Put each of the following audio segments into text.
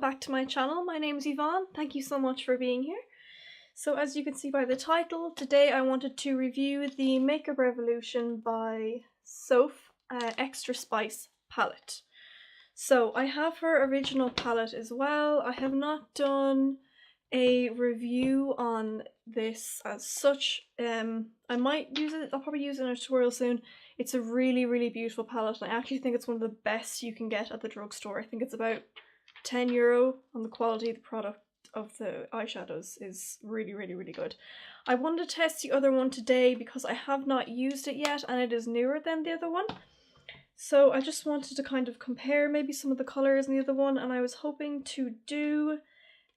back to my channel. My name is Yvonne. Thank you so much for being here. So as you can see by the title, today I wanted to review the Makeup Revolution by Soph Extra Spice Palette. So I have her original palette as well. I have not done a review on this as such. I might use it, I'll probably use it in a tutorial soon. It's a really beautiful palette, and I actually think it's one of the best you can get at the drugstore. I think it's about €10, and the quality of the product of the eyeshadows is really good. I wanted to test the other one today because I have not used it yet and it is newer than the other one. So I just wanted to kind of compare maybe some of the colours in the other one, and I was hoping to do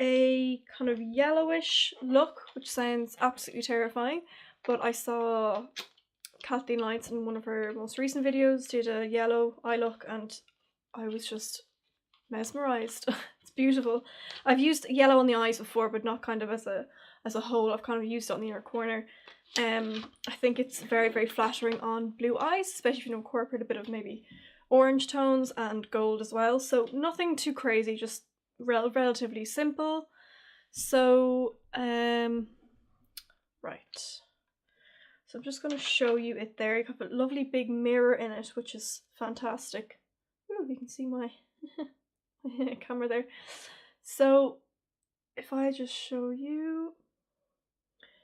a kind of yellowish look, which sounds absolutely terrifying, but I saw KathleenLights in one of her most recent videos did a yellow eye look and I was just mesmerised. It's beautiful. I've used yellow on the eyes before, but not kind of as a whole. I've kind of used it on the inner corner. I think it's very flattering on blue eyes, especially if you incorporate a bit of maybe orange tones and gold as well. So nothing too crazy, just relatively simple. So right. So I'm just going to show you it there. You have a lovely big mirror in it, which is fantastic. Ooh, you can see my camera there. So if I just show you,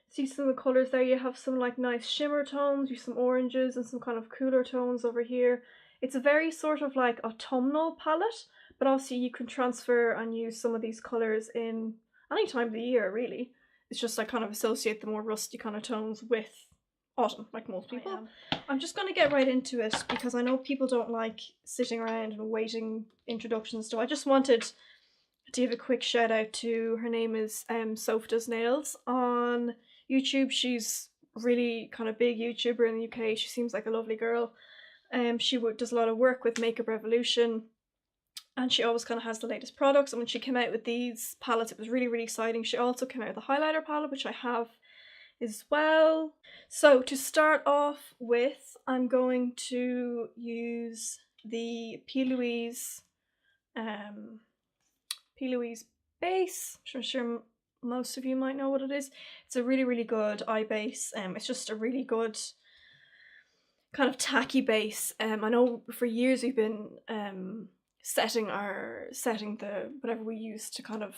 see some of the colours there, you have some like nice shimmer tones, you have some oranges and some kind of cooler tones over here. It's a very sort of like autumnal palette, but also you can transfer and use some of these colours in any time of the year really. It's just I kind of associate the more rusty kind of tones with autumn, like most people. I'm just going to get right into it because I know people don't like sitting around and waiting introductions, so I just wanted to give a quick shout out to, her name is Soph Does Nails on YouTube. She's really kind of big YouTuber in the UK. She seems like a lovely girl. She does a lot of work with Makeup Revolution and she always kind of has the latest products, and when she came out with these palettes it was really exciting. She also came out with a highlighter palette, which I have as well. So to start off with, I'm going to use the P. Louise base, which I'm sure most of you might know what it is. It's a really good eye base. It's just a really good kind of tacky base. I know for years we've been setting the whatever we use to kind of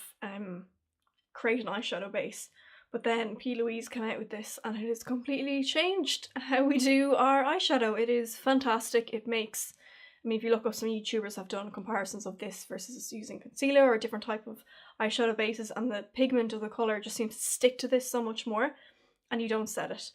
create an eyeshadow base. But then P. Louise came out with this and it has completely changed how we do our eyeshadow. It is fantastic. It makes, I mean, if you look up, some YouTubers have done comparisons of this versus using concealer or a different type of eyeshadow bases, and the pigment of the colour just seems to stick to this so much more and you don't set it.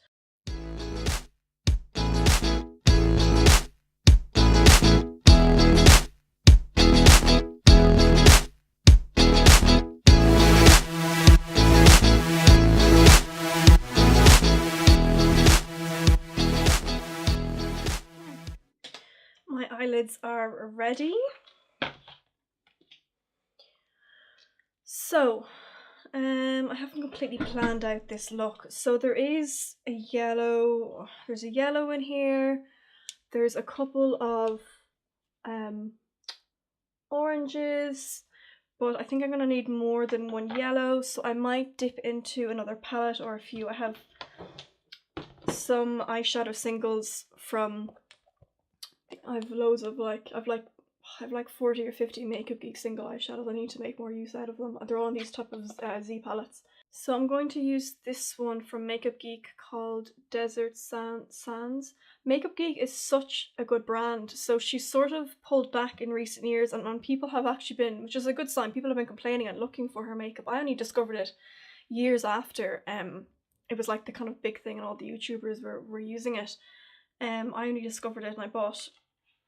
My eyelids are ready. So, I haven't completely planned out this look. So there is a yellow, there's a yellow in here. There's a couple of oranges, but I think I'm gonna need more than one yellow, so I might dip into another palette or a few. I have some eyeshadow singles from, I've loads of I've like 40 or 50 Makeup Geek single eyeshadows. I need to make more use out of them. They're all on these type of Z palettes. So I'm going to use this one from Makeup Geek called Desert Sands. Makeup Geek is such a good brand, so she's sort of pulled back in recent years, and people have actually been, which is a good sign, people have been complaining and looking for her makeup. I only discovered it years after it was like the kind of big thing and all the YouTubers were using it. I only discovered it and I bought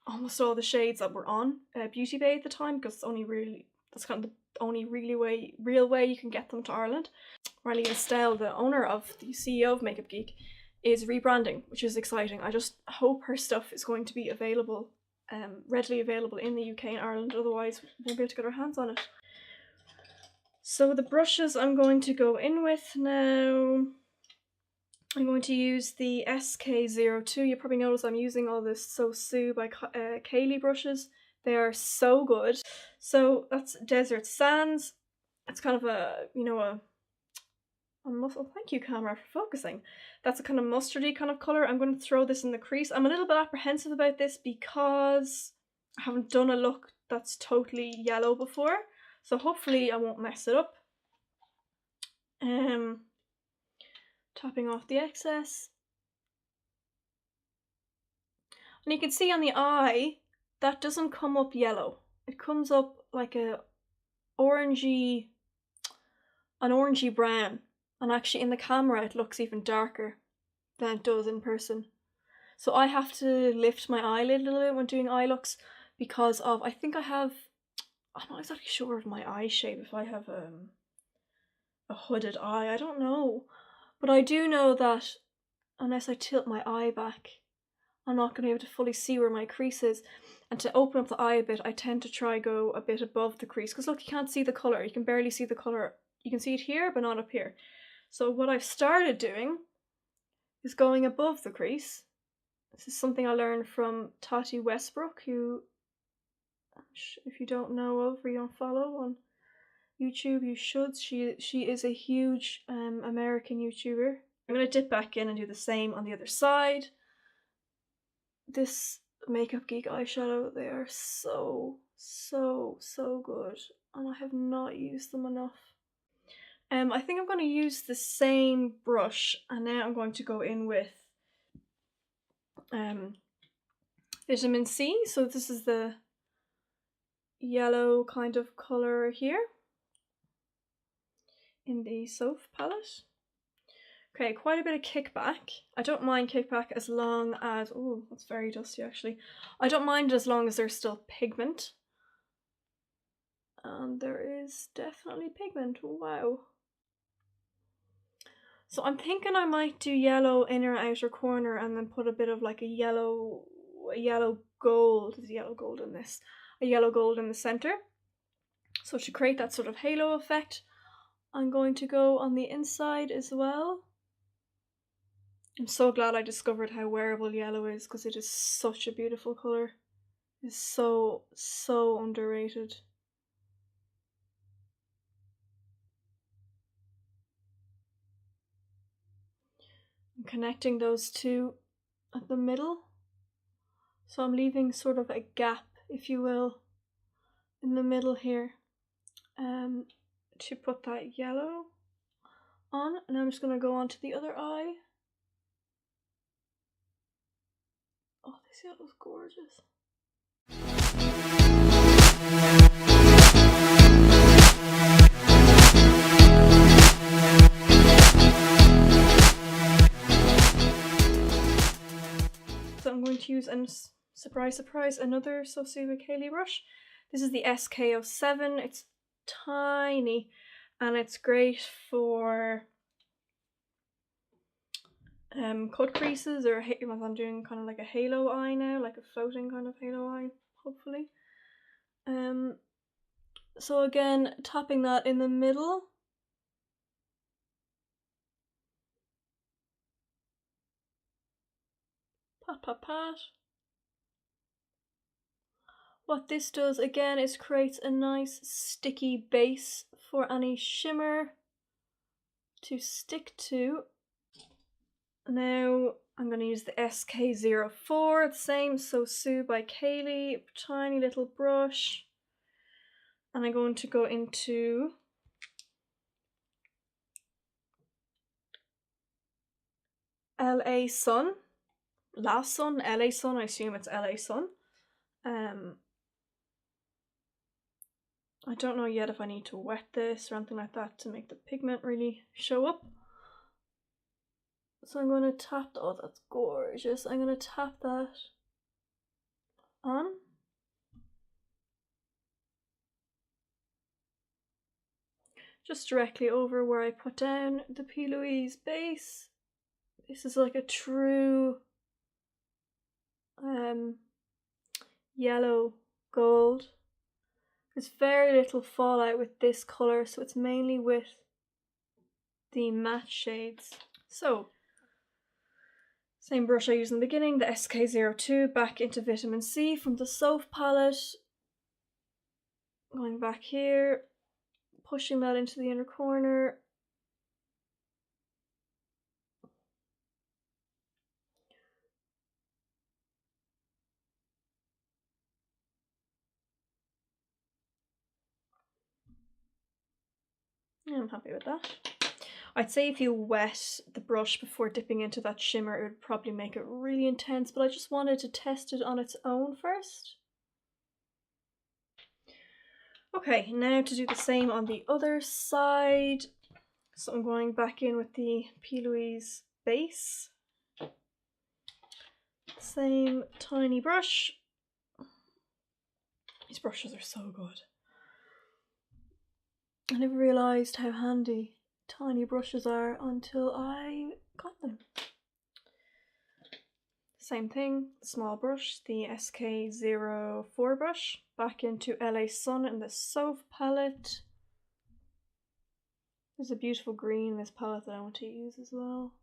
almost all the shades that were on Beauty Bay at the time, because that's kind of the only real way you can get them to Ireland. Riley Estelle, the owner of the CEO of Makeup Geek, is rebranding, which is exciting. I just hope her stuff is going to be available, readily available in the UK and Ireland, otherwise we won't be able to get our hands on it. So the brushes I'm going to go in with now, I'm going to use the SK02. You probably notice I'm using all this So Sue by Kaylee brushes. They are so good. So that's Desert Sands. It's kind of a, you know, a thank you camera for focusing. That's a kind of mustardy kind of colour. I'm going to throw this in the crease. I'm a little bit apprehensive about this because I haven't done a look that's totally yellow before. So hopefully I won't mess it up. Tapping off the excess. And you can see on the eye, that doesn't come up yellow. It comes up like an orangey brown. And actually in the camera it looks even darker than it does in person. So I have to lift my eyelid a little bit when doing eye looks because of, I'm not exactly sure of my eye shape, if I have a hooded eye, I don't know. But I do know that unless I tilt my eye back, I'm not going to be able to fully see where my crease is. And to open up the eye a bit, I tend to try go a bit above the crease. Because look, you can't see the colour. You can barely see the colour. You can see it here, but not up here. So what I've started doing is going above the crease. This is something I learned from Tati Westbrook, who, if you don't know of or you don't follow on YouTube, you should. She is a huge American YouTuber. I'm going to dip back in and do the same on the other side. This Makeup Geek eyeshadow, they are so good, and I have not used them enough. I think I'm going to use the same brush, and now I'm going to go in with vitamin C. So this is the yellow kind of colour here in the Soph palette. Okay, quite a bit of kickback. I don't mind kickback as long as, oh, that's very dusty actually. I don't mind it as long as there's still pigment. And there is definitely pigment, wow. So I'm thinking I might do yellow inner outer corner and then put a bit of like a yellow gold. There's yellow gold in this. A yellow gold in the center. So to create that sort of halo effect, I'm going to go on the inside as well. I'm so glad I discovered how wearable yellow is because it is such a beautiful colour. It's so underrated. I'm connecting those two at the middle. So I'm leaving sort of a gap, if you will, in the middle here to put that yellow on. And I'm just going to go on to the other eye. Oh, this yellow's gorgeous. So I'm going to use, and surprise another Sosua Kaylee brush. This is the SK07. It's tiny and it's great for cut creases, or I'm doing kind of like a halo eye now, like a floating kind of halo eye, hopefully. So again, tapping that in the middle. Pat. What this does again is creates a nice sticky base for any shimmer to stick to. Now I'm going to use the SK04, the same Sosua by Kaylee, tiny little brush. And I'm going to go into LA Sun. Last Sun, LA Sun, I assume it's LA Sun. I don't know yet if I need to wet this or anything like that to make the pigment really show up. So I'm going to tap, oh that's gorgeous, I'm going to tap that on. Just directly over where I put down the P. Louise base. This is like a true yellow gold. There's very little fallout with this colour, so it's mainly with the matte shades. So, same brush I used in the beginning, the SK02, back into Vitamin C from the Soph palette. Going back here, pushing that into the inner corner. I'm happy with that. I'd say if you wet the brush before dipping into that shimmer, it would probably make it really intense, but I just wanted to test it on its own first. Okay, now to do the same on the other side. So I'm going back in with the P. Louise base. Same tiny brush. These brushes are so good. I never realised how handy tiny brushes are until I got them. Same thing, small brush, the SK04 brush, back into LA Sun in the Soph palette. There's a beautiful green in this palette that I want to use as well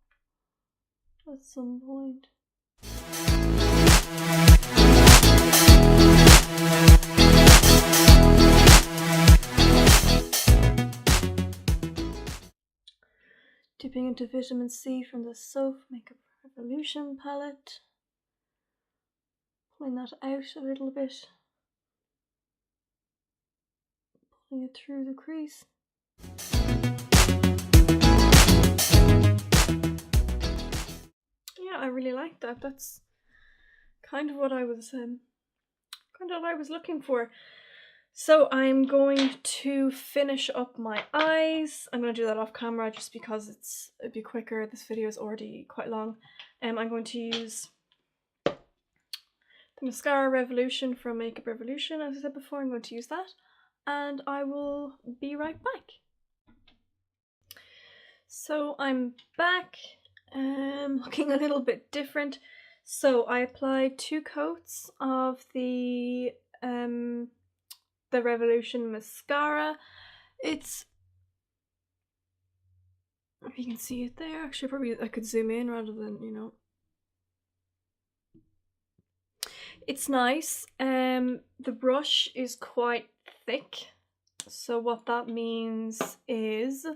at some point. Dipping into vitamin C from the Soph Makeup Revolution palette. Pulling that out a little bit. Pulling it through the crease. Yeah, I really like that. That's kind of what I was looking for. So I'm going to finish up my eyes. I'm going to do that off camera just because it'd be quicker. This video is already quite long. I'm going to use the Mascara Revolution from Makeup Revolution. As I said before, I'm going to use that. And I will be right back. So I'm back, looking a little bit different. So I applied 2 coats of the Revolution mascara. It's, if you can see it there, actually probably I could zoom in rather than, you know. It's nice. The brush is quite thick, so what that means is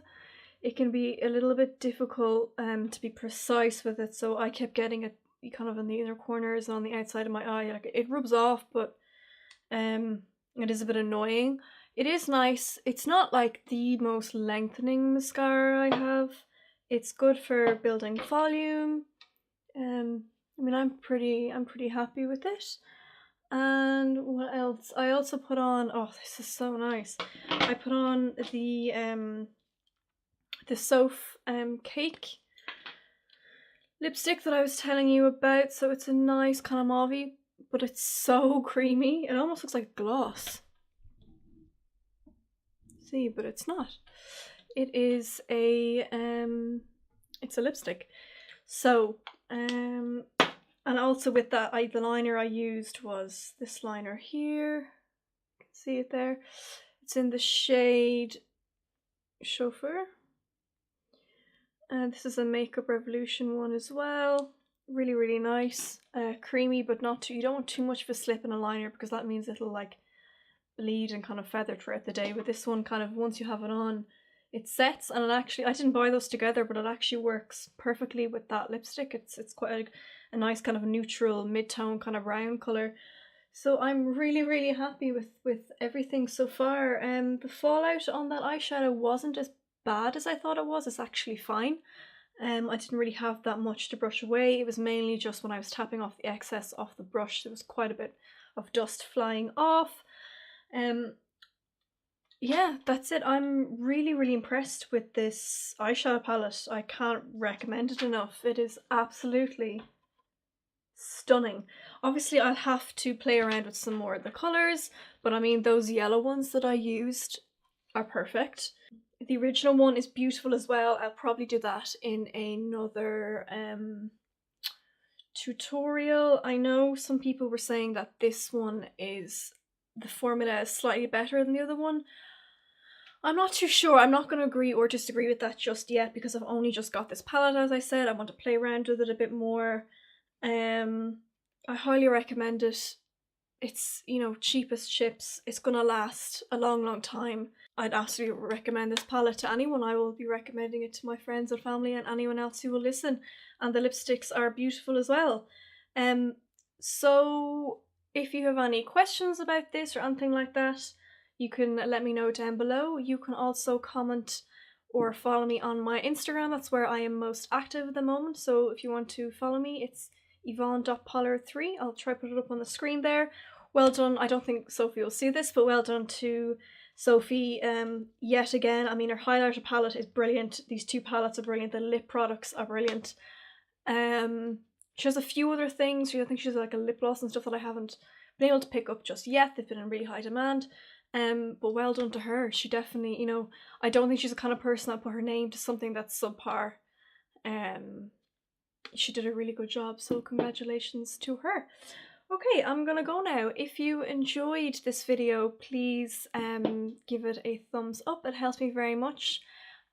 it can be a little bit difficult to be precise with it, so I kept getting it kind of in the inner corners and on the outside of my eye. Like, it rubs off, but it is a bit annoying. It is nice. It's not like the most lengthening mascara I have. It's good for building volume. I mean, I'm pretty happy with it. And what else? I also put on, oh, this is so nice. I put on the Soph Cake lipstick that I was telling you about. So it's a nice kind of mauve, but it's so creamy. It almost looks like gloss. See, but it's not. It is a it's a lipstick. So and also with that, the liner I used was this liner here. You can see it there. It's in the shade Chauffeur. And this is a Makeup Revolution one as well. Really, really nice. Creamy, but not too, you don't want too much of a slip in a liner because that means it'll like bleed and kind of feather throughout the day. But this one kind of, once you have it on, it sets, and it actually, I didn't buy those together, but it actually works perfectly with that lipstick. It's quite a nice kind of neutral mid-tone kind of brown colour. So I'm really, really happy with everything so far. The fallout on that eyeshadow wasn't as bad as I thought it was. It's actually fine. I didn't really have that much to brush away. It was mainly just when I was tapping off the excess off the brush, there was quite a bit of dust flying off. Yeah, that's it. I'm really, really impressed with this eyeshadow palette. I can't recommend it enough. It is absolutely stunning. Obviously, I'll have to play around with some more of the colours, but I mean, those yellow ones that I used are perfect. The original one is beautiful as well. I'll probably do that in another tutorial. I know some people were saying that this one is, the formula is slightly better than the other one. I'm not too sure. I'm not going to agree or disagree with that just yet because I've only just got this palette, as I said. I want to play around with it a bit more. I highly recommend it. it's, you know, cheap as chips. It's gonna last a long time. I'd absolutely recommend this palette to anyone. I will be recommending it to my friends and family and anyone else who will listen. And the lipsticks are beautiful as well. So if you have any questions about this or anything like that, you can let me know down below. You can also comment or follow me on my Instagram. That's where I am most active at the moment. So if you want to follow me, it's Yvonne.Pollard3. I'll try to put it up on the screen there. Well done. I don't think Sophie will see this, but well done to Sophie yet again. I mean, her highlighter palette is brilliant. These two palettes are brilliant. The lip products are brilliant. She has a few other things. I think she has like a lip gloss and stuff that I haven't been able to pick up just yet. They've been in really high demand. But well done to her. She definitely, you know, I don't think she's the kind of person that put her name to something that's subpar. She did a really good job, so congratulations to her. Okay, I'm gonna go now. If you enjoyed this video, please give it a thumbs up. It helps me very much.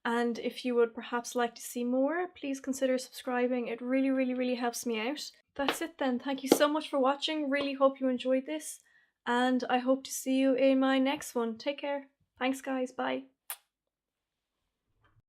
And if you would perhaps like to see more, please consider subscribing. It really helps me out. That's it then. Thank you so much for watching. Really hope you enjoyed this. And I hope to see you in my next one. Take care. Thanks guys. Bye.